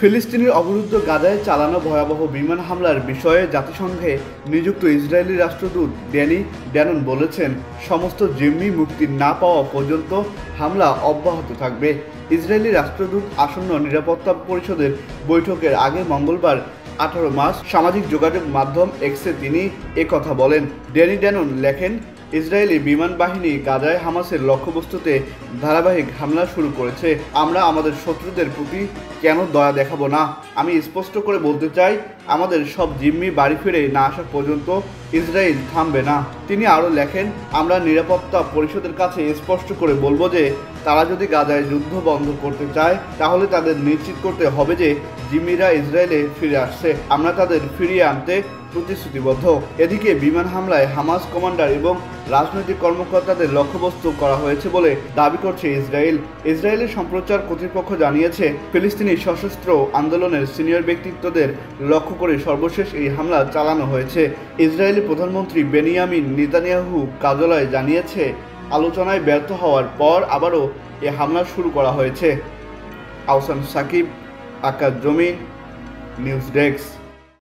ফিলিস্তিনের অবরুদ্ধ গাজায় চালানো ভয়াবহ বিমান হামলার বিষয়ে জাতিসংঘে নিযুক্ত ইসরায়েলি রাষ্ট্রদূত ড্যানি ড্যানন বলেছেন, সমস্ত জিম্মি মুক্তি না পাওয়া পর্যন্ত হামলা অব্যাহত থাকবে। ইসরায়েলি রাষ্ট্রদূত আসন্ন নিরাপত্তা পরিষদের বৈঠকের আগে মঙ্গলবার 18 মার্চ সামাজিক যোগাযোগ মাধ্যম এক্সে তিনি একথা বলেন। ড্যানি ড্যানন লেখেন, ইসরায়েলি বিমান বাহিনী গাজায় হামাসের লক্ষ্যবস্তুতে ধারাবাহিক হামলা শুরু করেছে। আমরা আমাদের শত্রুদের প্রতি কেন দয়া দেখাবো না? আমি স্পষ্ট করে বলতে চাই, আমাদের সব জিম্মি বাড়ি ফিরে না আসা পর্যন্ত ইসরায়েল থামবে না। তিনি আরও লেখেন, আমরা নিরাপত্তা পরিষদের কাছে স্পষ্ট করে বলবো যে তারা যদি গাজায় যুদ্ধ বন্ধ করতে চায় তাহলে তাদের নিশ্চিত করতে হবে যে জিম্মিরা ইসরায়েলে ফিরে আসছে। আমরা তাদের ফিরিয়ে আনতে প্রতিশ্রুতিবদ্ধ। এদিকে বিমান হামলায় হামাস কমান্ডার এবং রাজনৈতিক কর্মকর্তাদের লক্ষ্যবস্তু করা হয়েছে বলে দাবি করছে ইসরায়েল। ইসরায়েলের সম্প্রচার কর্তৃপক্ষ জানিয়েছে, ফিলিস্তিনি সশস্ত্র আন্দোলনের সিনিয়র ব্যক্তিত্বদের লক্ষ্য করে সর্বশেষ এই হামলা চালানো হয়েছে। ইসরায়েলি প্রধানমন্ত্রী বেনিয়ামিন নেতানিয়াহু কার্যালয় জানিয়েছে, আলোচনায় ব্যর্থ হওয়ার পর আবারও এ হামলা শুরু করা হয়েছে। আহসান সাকিব, আকাশ জমিন, নিউজ ডেস্ক।